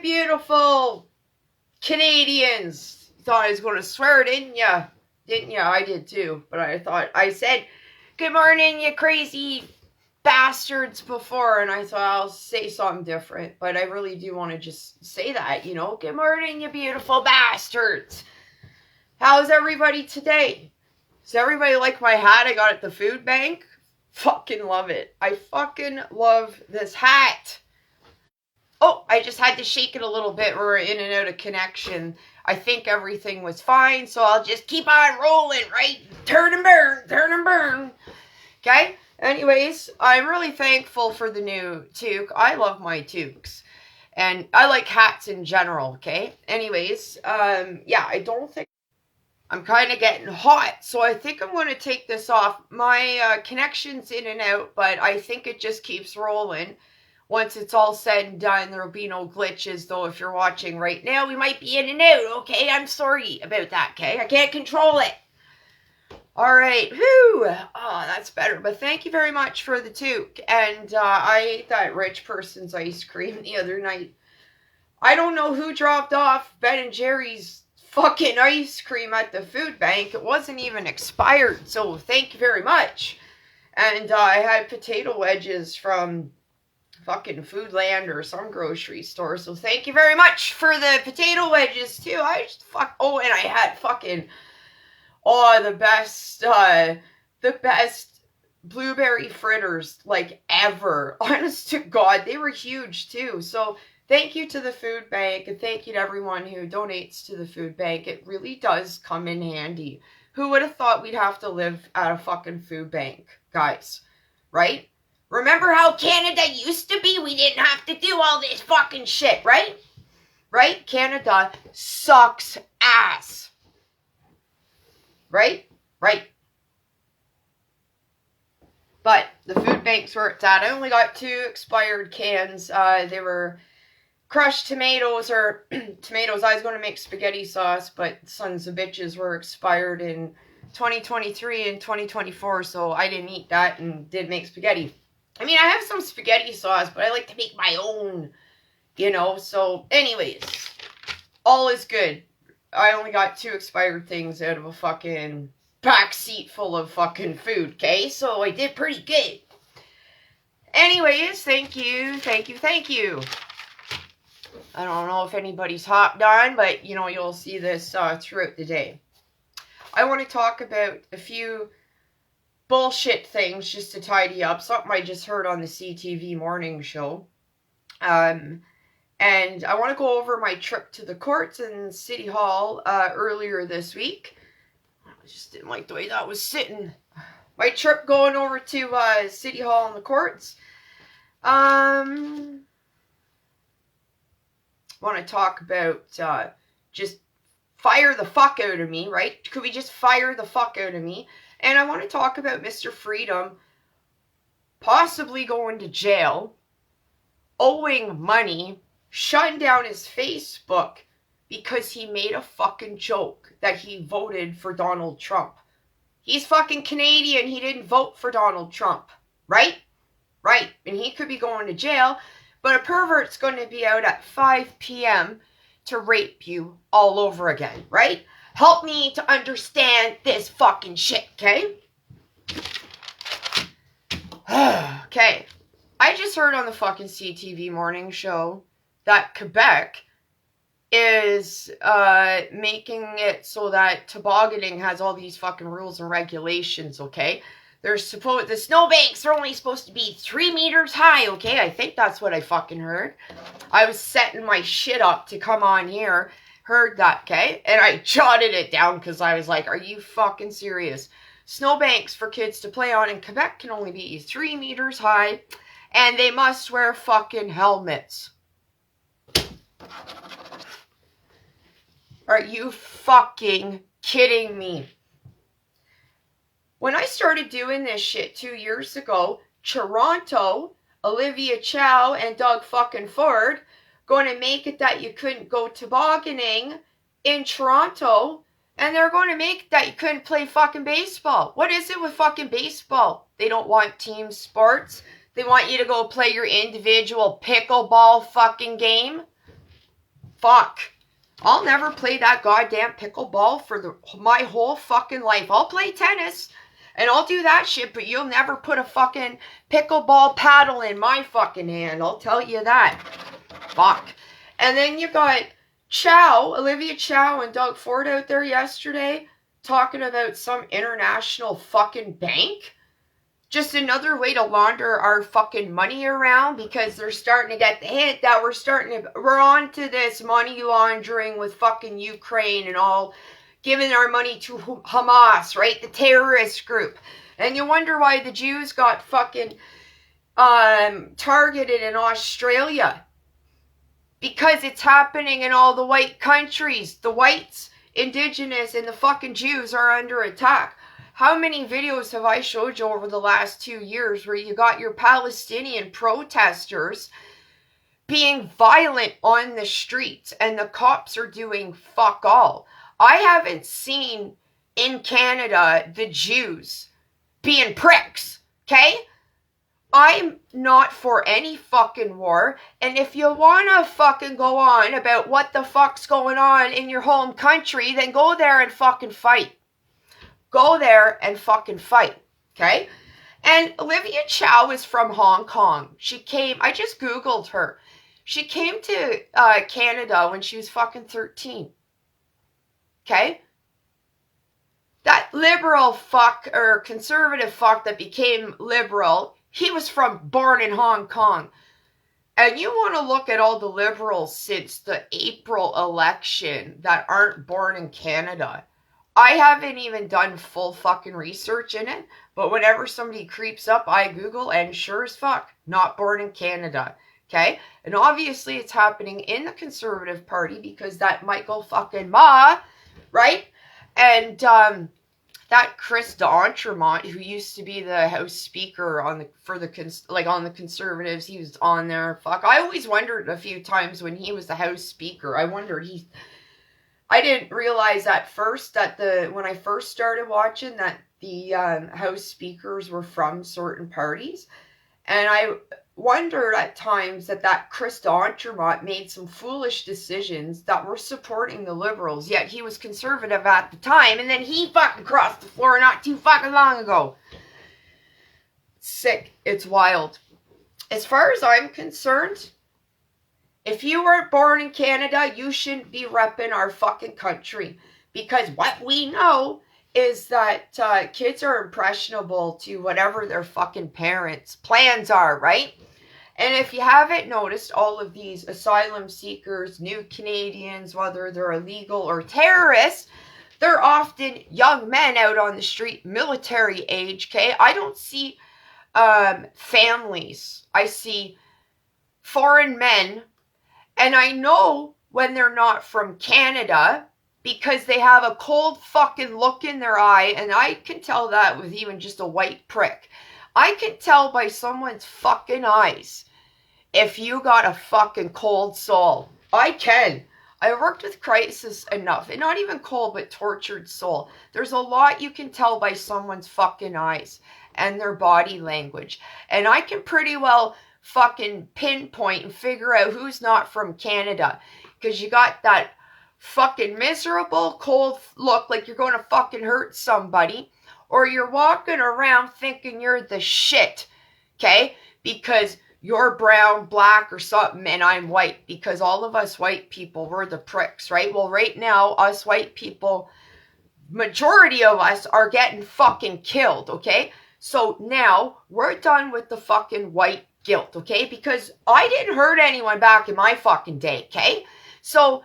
beautiful Canadians. You thought I was going to swear, didn't ya? Didn't ya? I did too. But I said, good morning, you crazy bastards before. And I thought I'll say something different. But I really do want to just say that, you know. Good morning, you beautiful bastards. How's everybody today? Does everybody like my hat I got at the food bank? Fucking love it. I fucking love this hat. Oh, I just had to shake it a little bit. We're in and out of connection. I think everything was fine, so I'll just keep on rolling, right? Turn and burn, turn and burn. Okay? Anyways, I'm really thankful for the new toque. I love my toques. And I like hats in general, okay? Anyways, yeah, I don't think... I'm kind of getting hot, so I think I'm going to take this off. My connection's in and out, but I think it just keeps rolling. Once it's all said and done, there'll be no glitches, though if you're watching right now, we might be in and out, okay? I'm sorry about that, okay? I can't control it. All right, whew. Oh, that's better. But thank you very much for the toque. And I ate that rich person's ice cream the other night. I don't know who dropped off Ben & Jerry's fucking ice cream at the food bank. It wasn't even expired, so thank you very much. And I had potato wedges from fucking Foodland or some grocery store, so thank you very much for the potato wedges too. I just oh, and I had fucking the best blueberry fritters like ever. Honest to God, they were huge too. So thank you to the food bank, and thank you to everyone who donates to the food bank. It really does come in handy. Who would have thought we'd have to live at a fucking food bank, guys? Right? Remember how Canada used to be? We didn't have to do all this fucking shit, right? Right? Canada sucks ass. Right? Right. But the food bank's where it's at. I only got 2 expired cans. They were crushed tomatoes or tomatoes. I was going to make spaghetti sauce, but sons of bitches were expired in 2023 and 2024, so I didn't eat that and did make spaghetti. I mean, I have some spaghetti sauce, but I like to make my own, you know. So, anyways, all is good. I only got 2 expired things out of a fucking back seat full of fucking food, okay? So, I did pretty good. Anyways, thank you, thank you, thank you. I don't know if anybody's hopped on, but, you know, you'll see this throughout the day. I want to talk about a few bullshit things just to tidy up. Something I just heard on the CTV morning show. And I want to go over my trip to the courts and City Hall earlier this week. I just didn't like the way that was sitting. My trip going over to City Hall and the courts. Want to talk about just fire the fuck out of me, right? Could we just fire the fuck out of me? And I want to talk about Mr. Freedom possibly going to jail, owing money, shutting down his Facebook because he made a fucking joke that he voted for Donald Trump. He's fucking Canadian. He didn't vote for Donald Trump, right? Right. And he could be going to jail, but a pervert's going to be out at 5 p.m. to rape you all over again, right? Help me to understand this fucking shit, okay? Okay. I just heard on the fucking CTV morning show that Quebec is making it so that tobogganing has all these fucking rules and regulations, okay? The snowbanks are only supposed to be 3 meters high, okay? I think that's what I fucking heard. I was setting my shit up to come on here. Heard that, okay? And I jotted it down because I was like, are you fucking serious? Snowbanks for kids to play on in Quebec can only be 3 meters high, and they must wear fucking helmets. Are you fucking kidding me? When I started doing this shit 2 years ago, Toronto, Olivia Chow and Doug fucking Ford going to make it that you couldn't go tobogganing in Toronto, and they're going to make it that you couldn't play fucking baseball. What is it with fucking baseball? They don't want team sports. They want you to go play your individual pickleball fucking game. Fuck. I'll never play that goddamn pickleball for my whole fucking life. I'll play tennis and I'll do that shit, but you'll never put a fucking pickleball paddle in my fucking hand. I'll tell you that. Fuck. And then you got Olivia Chow and Doug Ford out there yesterday talking about some international fucking bank. Just another way to launder our fucking money around, because they're starting to get the hint that we're on to this money laundering with fucking Ukraine and all, giving our money to Hamas, right? The terrorist group. And you wonder why the Jews got fucking targeted in Australia. Because it's happening in all the white countries. The whites, indigenous, and the fucking Jews are under attack. How many videos have I showed you over the last 2 years where you got your Palestinian protesters being violent on the streets and the cops are doing fuck all? I haven't seen in Canada the Jews being pricks, okay? I'm not for any fucking war, and if you wanna fucking go on about what the fuck's going on in your home country, then go there and fucking fight. Go there and fucking fight, okay? And Olivia Chow is from Hong Kong. I just Googled her. She came to Canada when she was fucking 13, okay? That liberal fuck, or conservative fuck that became liberal, he was born in Hong Kong. And you want to look at all the liberals since the April election that aren't born in Canada. I haven't even done full fucking research in it, but whenever somebody creeps up, I Google, and sure as fuck, not born in Canada, okay? And obviously it's happening in the Conservative Party because that Michael fucking Ma, right? And that Chris d'Entremont, who used to be the House Speaker on the Conservatives, he was on there. Fuck, I always wondered a few times when he was the House Speaker. I didn't realize at first when I first started watching that the House Speakers were from certain parties, and I wondered at times that Chris d'Entremont made some foolish decisions that were supporting the Liberals, yet he was Conservative at the time, and then he fucking crossed the floor not too fucking long ago. Sick. It's wild. As far as I'm concerned, if you weren't born in Canada, you shouldn't be repping our fucking country. Because what we know is that kids are impressionable to whatever their fucking parents' plans are, right? And if you haven't noticed, all of these asylum seekers, new Canadians, whether they're illegal or terrorists, they're often young men out on the street, military age, okay? I don't see families. I see foreign men. And I know when they're not from Canada because they have a cold fucking look in their eye, and I can tell that with even just a white prick. I can tell by someone's fucking eyes if you got a fucking cold soul. I can. I worked with crisis enough, and not even cold, but tortured soul. There's a lot you can tell by someone's fucking eyes and their body language. And I can pretty well fucking pinpoint and figure out who's not from Canada, because you got that fucking miserable cold look like you're going to fucking hurt somebody, or you're walking around thinking you're the shit, okay, because you're brown, black, or something, and I'm white, because all of us white people, we're the pricks, right? Well, right now, us white people, majority of us are getting fucking killed, okay? So now, we're done with the fucking white guilt, okay? Because I didn't hurt anyone back in my fucking day, okay? So,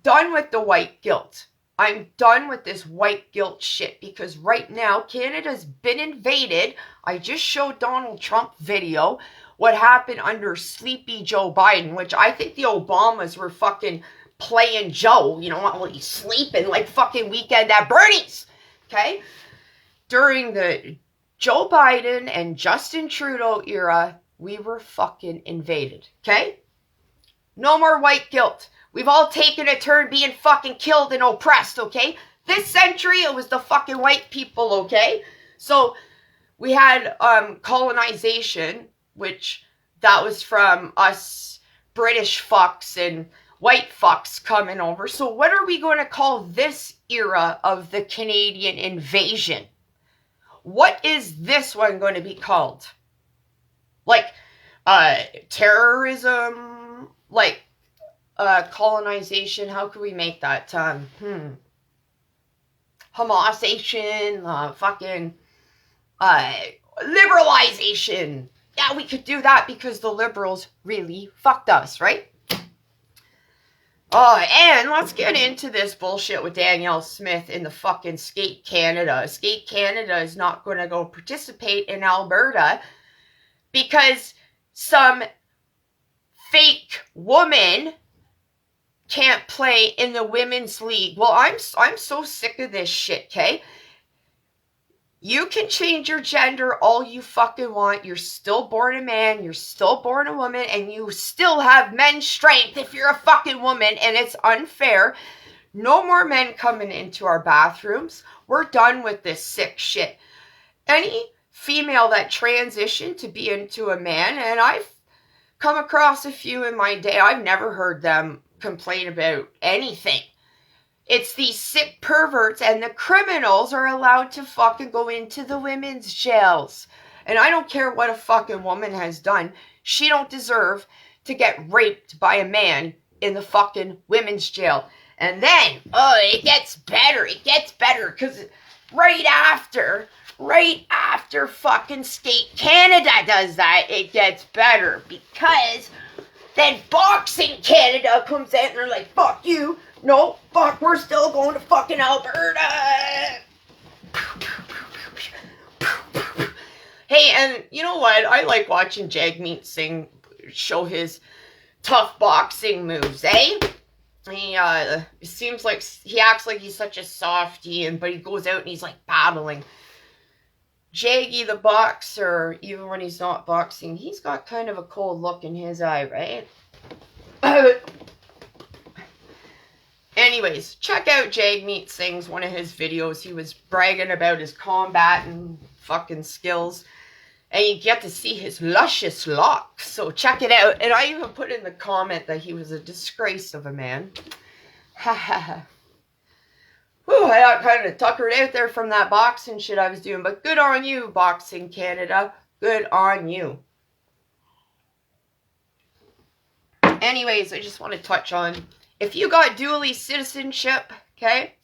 done with the white guilt. I'm done with this white guilt shit, because right now, Canada's been invaded. I just showed Donald Trump video what happened under sleepy Joe Biden, which I think the Obamas were fucking playing Joe, you know, while he's sleeping like fucking Weekend at Bernie's, okay? During the Joe Biden and Justin Trudeau era, we were fucking invaded, okay? No more white guilt. We've all taken a turn being fucking killed and oppressed, okay? This century, it was the fucking white people, okay? So, we had colonization, which that was from us British fucks and white fucks coming over. So what are we going to call this era of the Canadian invasion? What is this one going to be called? Like, terrorism, like, colonization, how could we make that? Homogenization, fucking, liberalization. Yeah, we could do that because the liberals really fucked us, right? And let's get into this bullshit with Danielle Smith in the fucking Skate Canada. Skate Canada is not going to go participate in Alberta because some fake woman can't play in the women's league. Well, I'm so sick of this shit, okay? You can change your gender all you fucking want. You're still born a man, you're still born a woman, and you still have men's strength if you're a fucking woman, and it's unfair. No more men coming into our bathrooms. We're done with this sick shit. Any female that transitioned to be into a man, and I've come across a few in my day, I've never heard them complain about anything. It's these sick perverts and the criminals are allowed to fucking go into the women's jails. And I don't care what a fucking woman has done. She don't deserve to get raped by a man in the fucking women's jail. And then, it gets better. It gets better because right after fucking Skate Canada does that, it gets better because then Boxing Canada comes out and they're like, fuck you. No, fuck, we're still going to fucking Alberta. Hey, and you know what? I like watching Jagmeet Singh show his tough boxing moves, eh? He, it seems like he acts like he's such a softie, but he goes out and he's like battling. Jaggy the boxer, even when he's not boxing, he's got kind of a cold look in his eye, right? Anyways, check out Jagmeet Singh's one of his videos. He was bragging about his combat and fucking skills. And you get to see his luscious locks. So check it out. And I even put in the comment that he was a disgrace of a man. Ha ha ha. Whew, I got kind of tuckered out there from that boxing shit I was doing. But good on you, Boxing Canada. Good on you. Anyways, I just want to touch on, if you got dually citizenship, okay,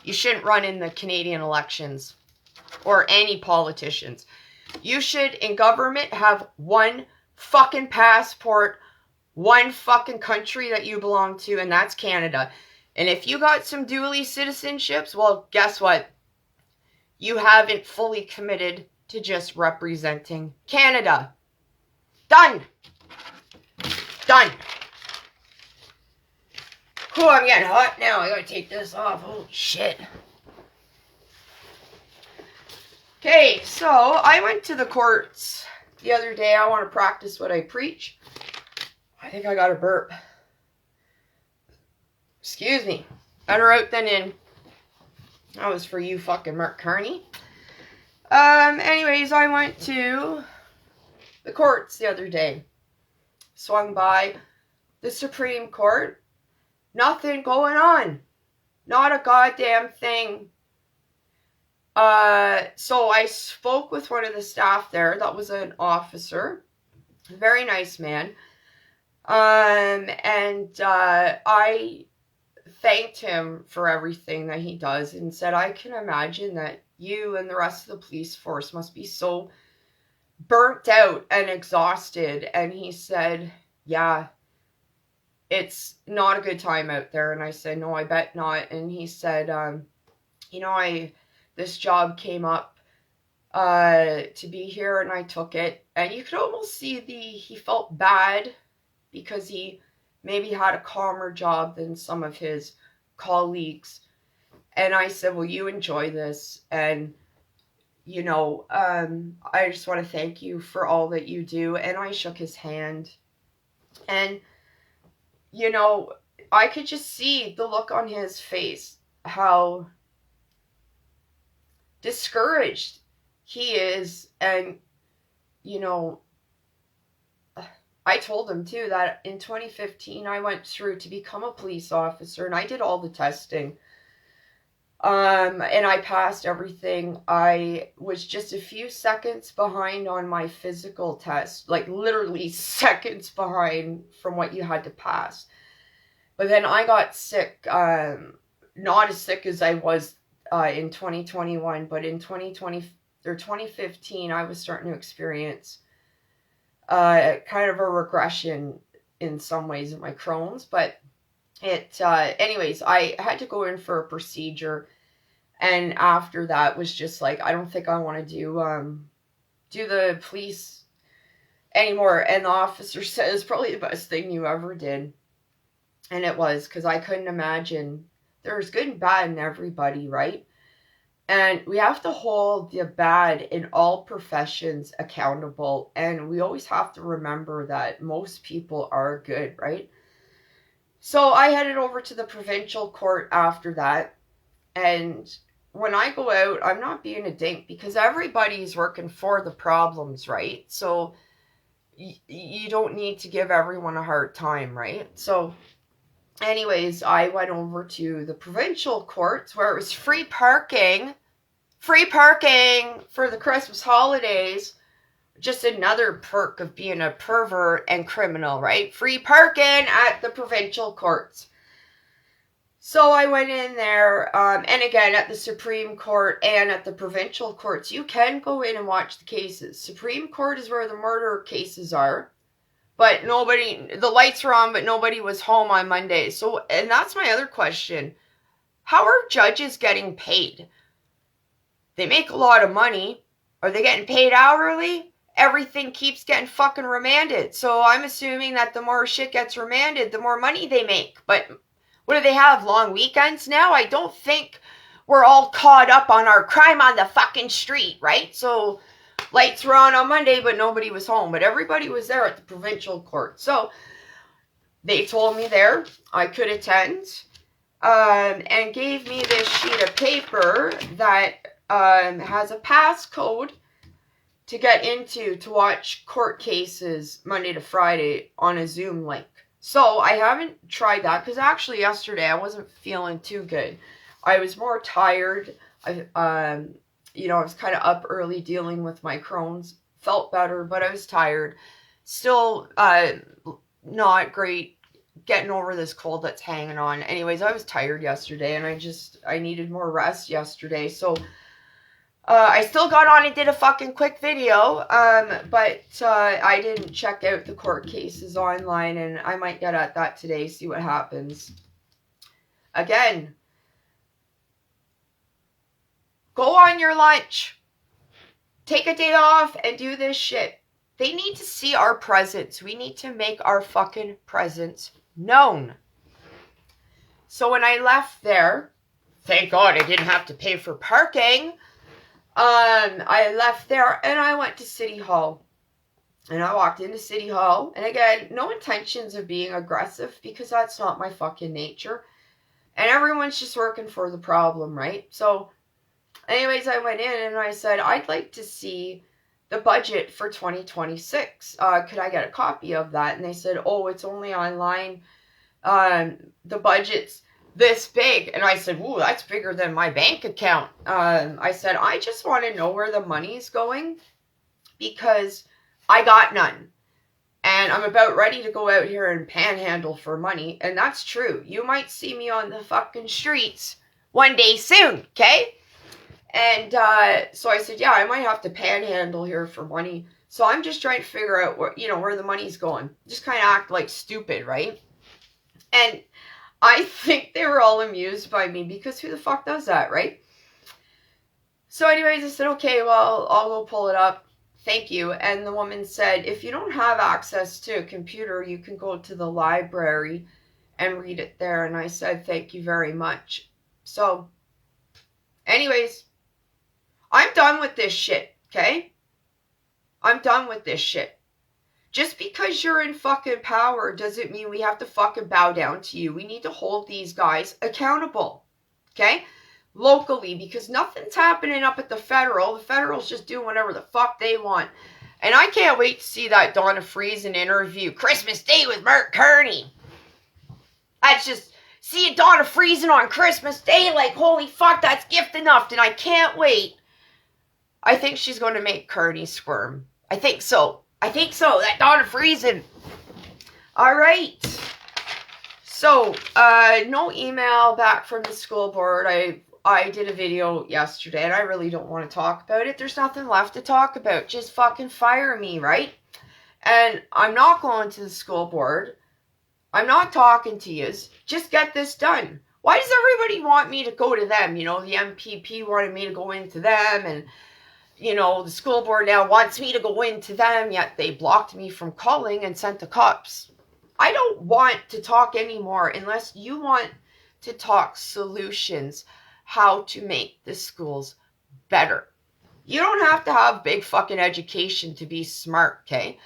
you shouldn't run in the Canadian elections or any politicians. You should, in government, have one fucking passport, one fucking country that you belong to, and that's Canada. And if you got some dually citizenships, well, guess what? You haven't fully committed to just representing Canada. Done. Done. Oh, I'm getting hot now. I gotta take this off. Holy shit. Okay, so I went to the courts the other day. I want to practice what I preach. I think I got a burp. Excuse me. Better out than in. That was for you, fucking Mark Carney. Anyways, I went to the courts the other day. Swung by the Supreme Court. Nothing going on. Not a goddamn thing. So I spoke with one of the staff there. That was an officer. A very nice man. I thanked him for everything that he does and said, I can imagine that you and the rest of the police force must be so burnt out and exhausted. And he said, yeah, it's not a good time out there. And I said, no, I bet not. And he said, you know, this job came up to be here and I took it. And you could almost see he felt bad because he maybe had a calmer job than some of his colleagues. And I said, well, you enjoy this. And, you know, I just want to thank you for all that you do. And I shook his hand. And, you know, I could just see the look on his face, how discouraged he is. And, you know, I told him too that in 2015 I went through to become a police officer, and I did all the testing. And I passed everything. I was just a few seconds behind on my physical test, like literally seconds behind from what you had to pass. But then I got sick, not as sick as I was in 2021, but in 2020 or 2015, I was starting to experience kind of a regression in some ways in my Crohn's. But anyways, I had to go in for a procedure, and after that was just like, I don't think I want to do the police anymore. And the officer said it's probably the best thing you ever did. And it was, because I couldn't imagine. There's good and bad in everybody, right? And we have to hold the bad in all professions accountable. And we always have to remember that most people are good, right? So I headed over to the provincial court after that. And when I go out, I'm not being a dink, because everybody's working for the problems, right? So you don't need to give everyone a hard time, right? So anyways, I went over to the provincial courts where it was free parking for the Christmas holidays. Just another perk of being a pervert and criminal, right? Free parking at the provincial courts. So I went in there, and again, at the Supreme Court and at the provincial courts, you can go in and watch the cases. Supreme Court is where the murder cases are, but the lights were on, but nobody was home on Monday. So, and that's my other question. How are judges getting paid? They make a lot of money. Are they getting paid hourly? Everything keeps getting fucking remanded. So I'm assuming that the more shit gets remanded, the more money they make. But what do they have, long weekends now? I don't think we're all caught up on our crime on the fucking street, right? So lights were on Monday, but nobody was home. But everybody was there at the provincial court. So they told me there I could attend, and gave me this sheet of paper that has a passcode to get into to watch court cases Monday to Friday on a Zoom link. So I haven't tried that, because actually yesterday I wasn't feeling too good. I was more tired. I was kind of up early dealing with my Crohn's. Felt better, but I was tired. Still not great getting over this cold that's hanging on. Anyways, I was tired yesterday, and I needed more rest yesterday. So I still got on and did a fucking quick video, but I didn't check out the court cases online, and I might get at that today, see what happens. Again, go on your lunch. Take a day off and do this shit. They need to see our presence. We need to make our fucking presence known. So when I left there, thank God I didn't have to pay for parking. I left there and I went to City Hall. And I walked into City Hall. And again, no intentions of being aggressive, because that's not my fucking nature. And everyone's just working for the problem, right? So anyways, I went in and I said, I'd like to see the budget for 2026. Could I get a copy of that? And they said, oh, it's only online. The budget's this big. And I said, ooh, that's bigger than my bank account. I said, I just want to know where the money's going, because I got none. And I'm about ready to go out here and panhandle for money. And that's true. You might see me on the fucking streets one day soon, okay? And so I said, yeah, I might have to panhandle here for money. So I'm just trying to figure out where the money's going. Just kind of act like stupid, right? And I think they were all amused by me, because who the fuck does that, right? So anyways, I said, okay, well, I'll go pull it up. Thank you. And the woman said, if you don't have access to a computer, you can go to the library and read it there. And I said, thank you very much. So anyways, I'm done with this shit, okay? I'm done with this shit. Just because you're in fucking power doesn't mean we have to fucking bow down to you. We need to hold these guys accountable, okay? Locally, because nothing's happening up at the federal. The federal's just doing whatever the fuck they want. And I can't wait to see that Donna Friesen interview, Christmas Day with Mark Kearney. That's just, seeing Donna Friesen on Christmas Day, like, holy fuck, that's gift enough, and I can't wait. I think she's going to make Kearney squirm. I think so. That Donna Friesen. All right. So, no email back from the school board. I did a video yesterday, and I really don't want to talk about it. There's nothing left to talk about. Just fucking fire me, right? And I'm not going to the school board. I'm not talking to yous. Just get this done. Why does everybody want me to go to them? You know, the MPP wanted me to go into them, and, you know, the school board now wants me to go into them, yet they blocked me from calling and sent the cops. I don't want to talk anymore unless you want to talk solutions, how to make the schools better. You don't have to have big fucking education to be smart, okay?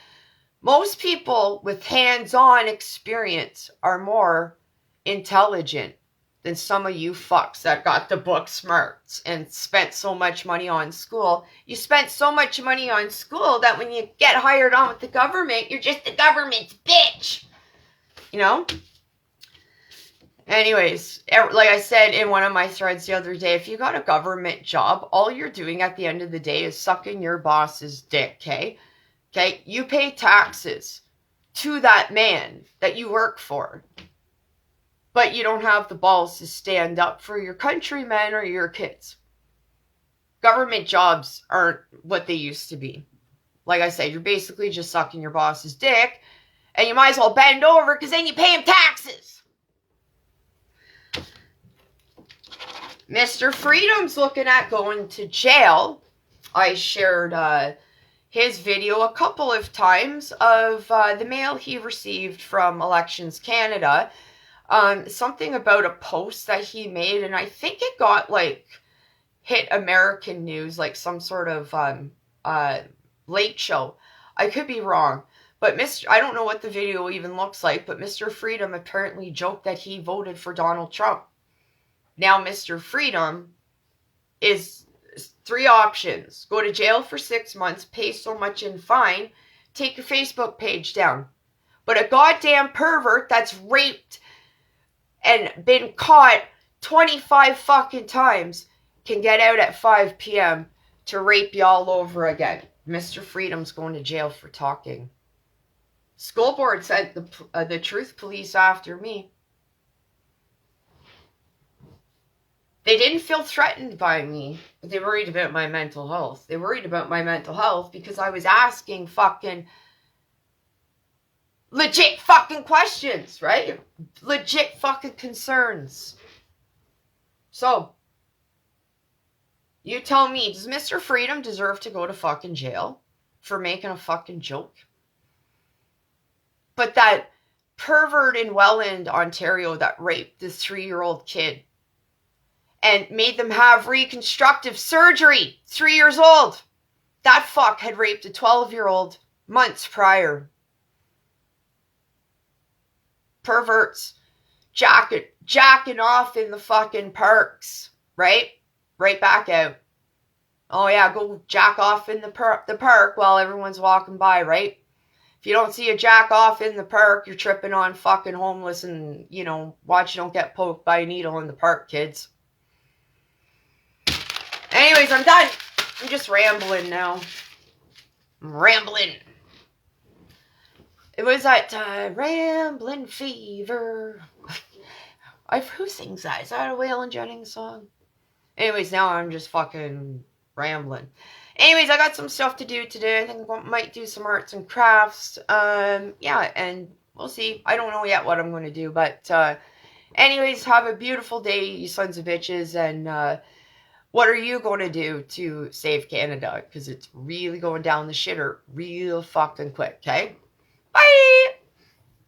Most people with hands-on experience are more intelligent than some of you fucks that got the book smarts and spent so much money on school. You spent so much money on school that when you get hired on with the government, you're just the government's bitch. You know? Anyways, like I said in one of my threads the other day, if you got a government job, all you're doing at the end of the day is sucking your boss's dick, okay? Okay? You pay taxes to that man that you work for. But you don't have the balls to stand up for your countrymen or your kids. Government jobs aren't what they used to be. Like I said, you're basically just sucking your boss's dick, and you might as well bend over because then you pay him taxes. Mr. Freedom's looking at going to jail. I shared his video a couple of times of the mail he received from Elections Canada. Something about a post that he made, and I think it got, like, hit American news, like some sort of late show. I could be wrong, but I don't know what the video even looks like, but Mr. Freedom apparently joked that he voted for Donald Trump. Now, Mr. Freedom is 3 options. Go to jail for 6 months, pay so much in fine, take your Facebook page down. But a goddamn pervert that's raped and been caught 25 fucking times can get out at 5 p.m. to rape you all over again. Mr. Freedom's going to jail for talking. School board sent the truth police after me. They didn't feel threatened by me, but they worried about my mental health. They worried about my mental health because I was asking fucking legit fucking questions, right? Legit fucking concerns. So, you tell me, does Mr. Freedom deserve to go to fucking jail for making a fucking joke? But that pervert in Welland, Ontario, that raped this 3-year-old kid and made them have reconstructive surgery, 3 years old. That fuck had raped a 12-year-old months prior. Perverts jacking off in the fucking parks, right? Right back out. Oh yeah, go jack off in the park while everyone's walking by, right? If you don't see a jack off in the park, you're tripping on fucking homeless and, you know, watch you don't get poked by a needle in the park, kids. Anyways, I'm done. I'm just rambling now. I'm rambling. It was that Ramblin' Fever. Who sings that? Is that a Waylon Jennings song? Anyways, now I'm just fucking rambling. Anyways, I got some stuff to do today. I think I might do some arts and crafts. Yeah, and we'll see. I don't know yet what I'm going to do. But anyways, have a beautiful day, you sons of bitches. And what are you going to do to save Canada? Because it's really going down the shitter real fucking quick, okay? Bye!